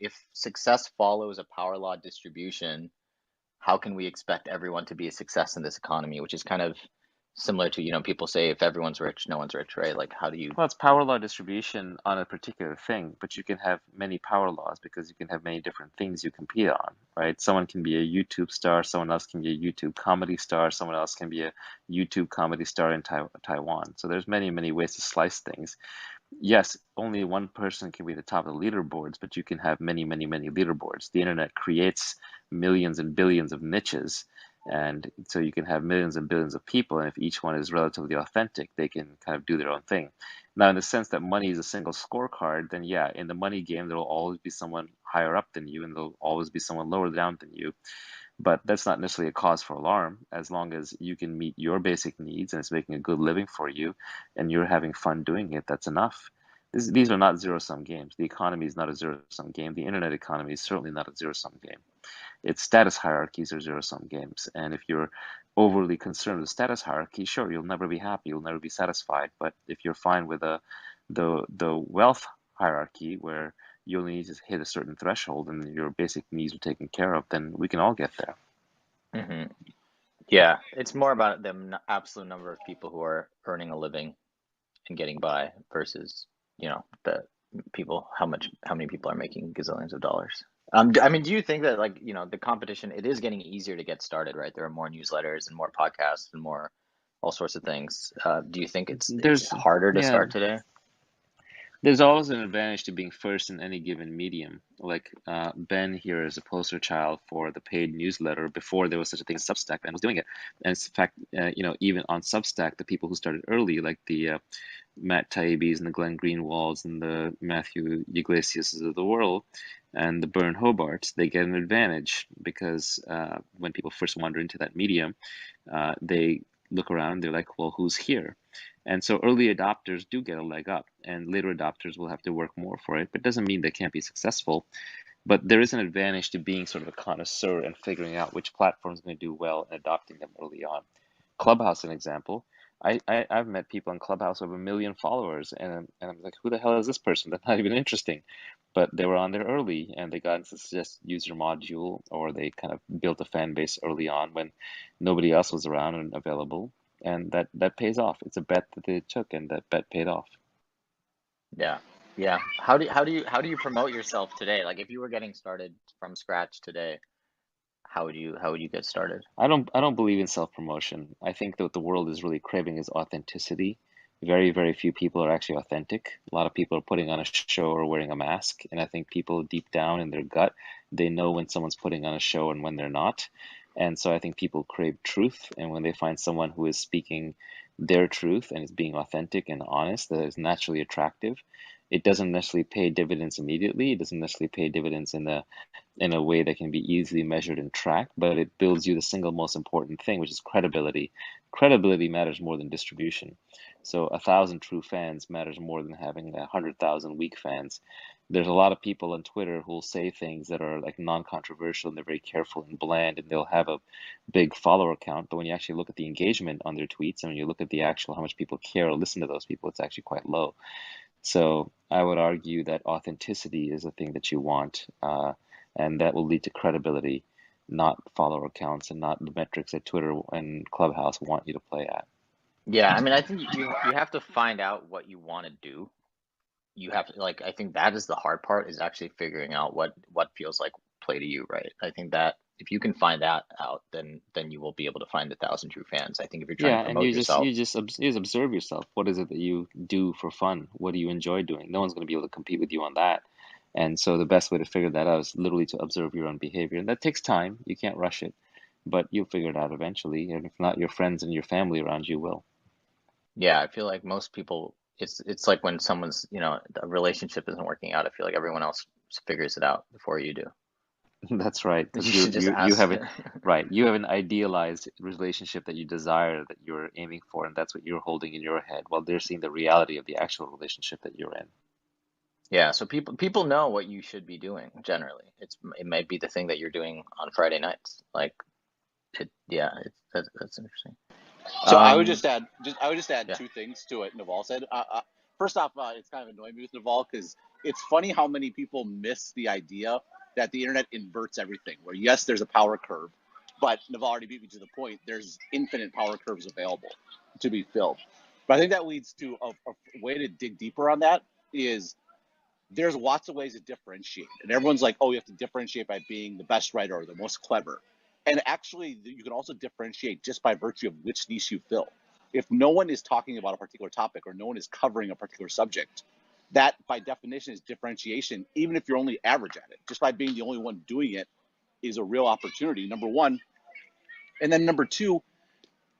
if success follows a power law distribution, how can we expect everyone to be a success in this economy? Which is kind of similar to, people say if everyone's rich, no one's rich, right? Like, how do you? Well, it's power law distribution on a particular thing, but you can have many power laws because you can have many different things you compete on, right? Someone can be a YouTube star, someone else can be a YouTube comedy star, someone else can be a YouTube comedy star in Taiwan. So there's many, many ways to slice things. Yes, only one person can be the top of the leaderboards, but you can have many, many, many leaderboards. The internet creates millions and billions of niches, and so you can have millions and billions of people, and if each one is relatively authentic, they can kind of do their own thing. Now, in the sense that money is a single scorecard, then yeah, in the money game, there will always be someone higher up than you, and there'll always be someone lower down than you. But that's not necessarily a cause for alarm as long as you can meet your basic needs and it's making a good living for you and you're having fun doing it, that's enough. These are not zero-sum games. The economy is not a zero-sum game. The internet economy is certainly not a zero-sum game. Its status hierarchies are zero-sum games. And if you're overly concerned with status hierarchy, sure, you'll never be happy, you'll never be satisfied. But if you're fine with the wealth hierarchy where you only need to hit a certain threshold and your basic needs are taken care of, then we can all get there. Hmm. Yeah, it's more about the absolute number of people who are earning a living and getting by versus, the people, how many people are making gazillions of dollars. I mean, do you think that, like, the competition, it is getting easier to get started, right? There are more newsletters and more podcasts and more all sorts of things. Do you think it's There's, harder to yeah, start today? there's always an advantage to being first in any given medium. Like Ben here is a poster child for the paid newsletter before there was such a thing as Substack. Ben was doing it, and it's in fact, even on Substack, the people who started early, like the Matt Taibbi's and the Glenn Greenwalds and the Matthew Iglesias of the world, and the Bern Hobarts, they get an advantage because when people first wander into that medium, they look around, they're like, well, who's here? And so early adopters do get a leg up, and later adopters will have to work more for it, but it doesn't mean they can't be successful. But there is an advantage to being sort of a connoisseur and figuring out which platform is going to do well and adopting them early on. Clubhouse, an example. I've met people on Clubhouse who have 1 million followers, and I'm like, who the hell is this person? That's not even interesting. But they were on there early, and they got into suggest user module, or they kind of built a fan base early on when nobody else was around and available, and that pays off. It's a bet that they took, and that bet paid off. Yeah. Yeah. How do you promote yourself today? Like, if you were getting started from scratch today, how would you get started? I don't believe in self-promotion. I think that what the world is really craving is authenticity. Very, very few people are actually authentic. A lot of people are putting on a show or wearing a mask, and I think people deep down in their gut, they know when someone's putting on a show and when they're not. And so I think people crave truth, and when they find someone who is speaking their truth and is being authentic and honest, that is naturally attractive. It doesn't necessarily pay dividends immediately. It doesn't necessarily pay dividends in a way that can be easily measured and tracked, but it builds you the single most important thing, which is credibility. Credibility matters more than distribution. So 1,000 true fans matters more than having 100,000 weak fans. There's a lot of people on Twitter who will say things that are like non-controversial and they're very careful and bland and they'll have a big follower count. But when you actually look at the engagement on their tweets and when you look at the actual how much people care or listen to those people, it's actually quite low. So I would argue that authenticity is a thing that you want, and that will lead to credibility, not follower counts and not the metrics that Twitter and Clubhouse want you to play at. Yeah, I mean, I think you have to find out what you want to do. You have to, like, I think that is the hard part, is actually figuring out what feels like play to you, right? I think that if you can find that out, then you will be able to find 1,000 true fans. I think if you're trying to Yeah, and promote yourself, you just observe yourself. What is it that you do for fun? What do you enjoy doing? No one's going to be able to compete with you on that. And so the best way to figure that out is literally to observe your own behavior. And that takes time. You can't rush it, but you'll figure it out eventually. And if not, your friends and your family around you will. yeah, I feel like most people, it's like when someone's, a relationship isn't working out, I feel like everyone else figures it out before you do. That's right, You because should just you ask. have it right. You have an idealized relationship that you desire, that you're aiming for, and that's what you're holding in your head, while they're seeing the reality of the actual relationship that you're in. Yeah, so people know what you should be doing generally. It might be the thing that you're doing on Friday nights. Like, yeah, that's interesting. So Um, I would just add yeah. two things to what Naval said. First off, it's kind of annoying me with Naval because it's funny how many people miss the idea that the internet inverts everything, where yes, there's a power curve, but Naval already beat me to the point, there's infinite power curves available to be filled. But I think that leads to a way to dig deeper on that is there's lots of ways to differentiate. And everyone's like, oh, you have to differentiate by being the best writer or the most clever. And actually, you can also differentiate just by virtue of which niche you fill. If no one is talking about a particular topic or no one is covering a particular subject, that by definition is differentiation, even if you're only average at it. Just by being the only one doing it is a real opportunity, number one. And then number two,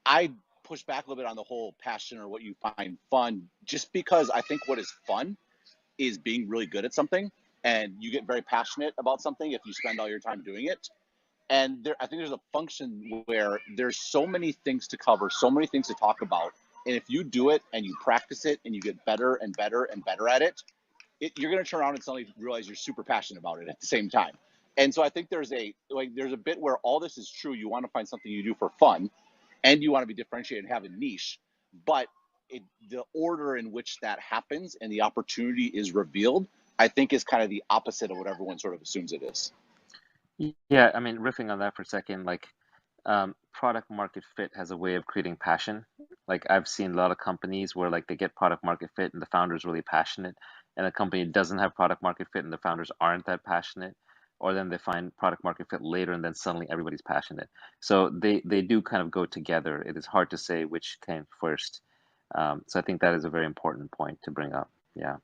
I push back a little bit on the whole passion or what you find fun, just because I think what is fun is being really good at something, and you get very passionate about something if you spend all your time doing it. And I think there's a function where there's so many things to cover, so many things to talk about, and if you do it and you practice it and you get better and better and better at it, you're going to turn around and suddenly realize you're super passionate about it at the same time. And so I think there's a bit where all this is true. You want to find something you do for fun, and you want to be differentiated and have a niche, but the order in which that happens and the opportunity is revealed, I think, is kind of the opposite of what everyone sort of assumes it is. Yeah, I mean, riffing on that for a second, like product market fit has a way of creating passion. Like I've seen a lot of companies where like they get product market fit and the founder is really passionate, and a company doesn't have product market fit and the founders aren't that passionate, or then they find product market fit later and then suddenly everybody's passionate. So they do kind of go together. It is hard to say which came first. So I think that is a very important point to bring up. Yeah.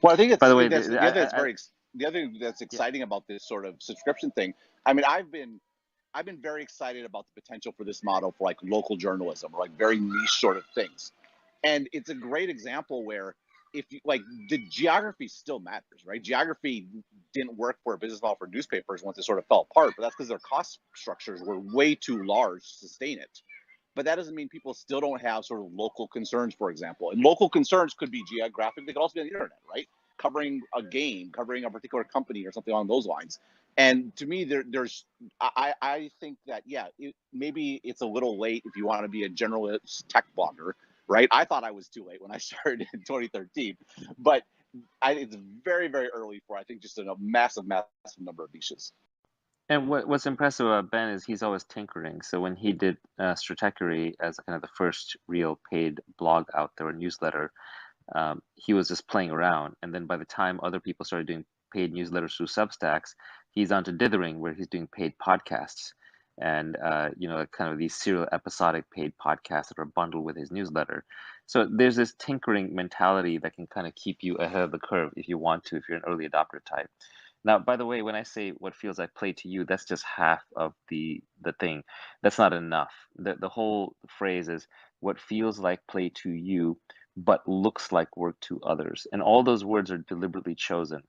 Well, I think By the way, that's the other the other thing that's yeah, exciting about this sort of subscription thing. I mean, I've been very excited about the potential for this model for like local journalism or like very niche sort of things. And it's a great example where if you like the geography still matters, right? Geography didn't work for a business model for newspapers once it sort of fell apart, but that's because their cost structures were way too large to sustain it. But that doesn't mean people still don't have sort of local concerns, for example. And local concerns could be geographic. They could also be on the internet, right? Covering a game, covering a particular company or something along those lines. And to me, I think that, yeah, maybe it's a little late if you want to be a generalist tech blogger, right? I thought I was too late when I started in 2013, but it's very, very early for, I think, just a massive, massive number of niches. and what's impressive about Ben is he's always tinkering. So when he did Stratechery as kind of the first real paid blog out there, a newsletter, he was just playing around. And then by the time other people started doing paid newsletters through Substacks, he's on to dithering, where he's doing paid podcasts. And kind of these serial episodic paid podcasts that are bundled with his newsletter. So there's this tinkering mentality that can kind of keep you ahead of the curve if you want to, if you're an early adopter type. Now, by the way, when I say what feels like play to you, that's just half of the thing. That's not enough. The whole phrase is what feels like play to you, but looks like work to others. And all those words are deliberately chosen.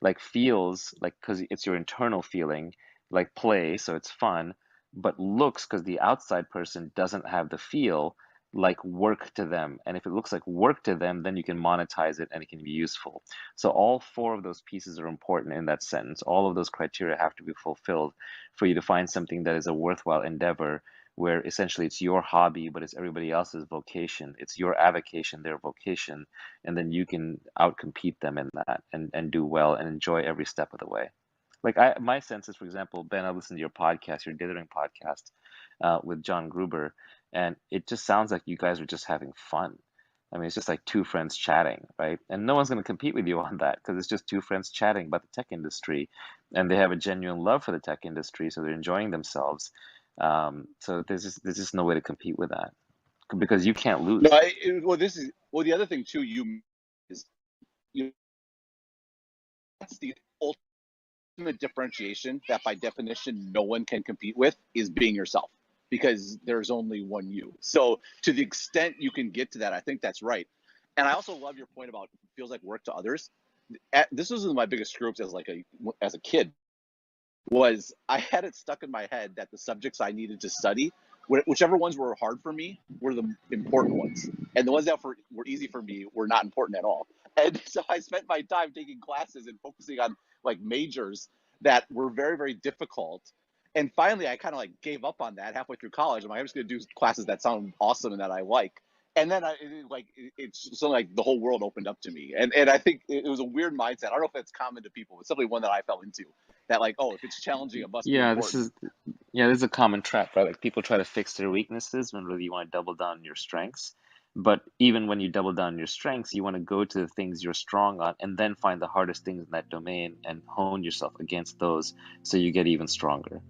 Like feels like because it's your internal feeling, like play, so it's fun, but looks because the outside person doesn't have the feel like work to them. And if it looks like work to them, then you can monetize it and it can be useful. So all four of those pieces are important in that sentence. All of those criteria have to be fulfilled for you to find something that is a worthwhile endeavor where essentially it's your hobby, but it's everybody else's vocation. It's your avocation, their vocation, and then you can outcompete them in that and do well and enjoy every step of the way. Like my sense is, for example, Ben, I listened to your podcast, your Dithering podcast, with John Gruber, and it just sounds like you guys are just having fun. I mean, it's just like two friends chatting, right? And no one's going to compete with you on that because it's just two friends chatting about the tech industry, and they have a genuine love for the tech industry, so they're enjoying themselves. So there's just no way to compete with that because you can't No, lose. the other thing too. You that's the ultimate differentiation that by definition no one can compete with is being yourself because there's only one you. So to the extent you can get to that, I think that's right. And I also love your point about feels like work to others. This was one of my biggest screw ups as a kid was I had it stuck in my head that the subjects I needed to study, whichever ones were hard for me, were the important ones, and the ones that were easy for me were not important at all. And so I spent my time taking classes and focusing on like majors that were very, very difficult. And finally, I kind of like gave up on that halfway through college. I'm just going to do classes that sound awesome and that I like. And then it's something like the whole world opened up to me, and I think it was a weird mindset. I don't know if that's common to people. It's definitely one that I fell into. That like, oh, if it's challenging, it must be Yeah, important. this is a common trap, right? Like people try to fix their weaknesses when really you want to double down on your strengths. But even when you double down on your strengths, you want to go to the things you're strong on and then find the hardest things in that domain and hone yourself against those so you get even stronger.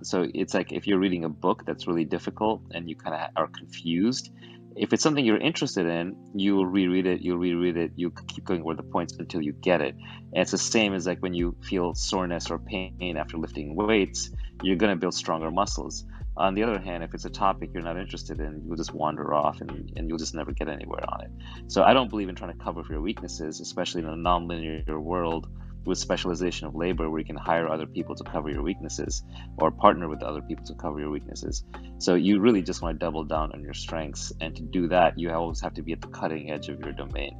So it's like if you're reading a book that's really difficult and you kind of are confused, if it's something you're interested in, you'll reread it, you keep going over the points until you get it. And it's the same as like when you feel soreness or pain after lifting weights, you're going to build stronger muscles. On the other hand, if it's a topic you're not interested in, you'll just wander off and you'll just never get anywhere on it. So I don't believe in trying to cover for your weaknesses, especially in a non-linear world with specialization of labor where you can hire other people to cover your weaknesses or partner with other people to cover your weaknesses. So you really just want to double down on your strengths. And to do that, you always have to be at the cutting edge of your domain.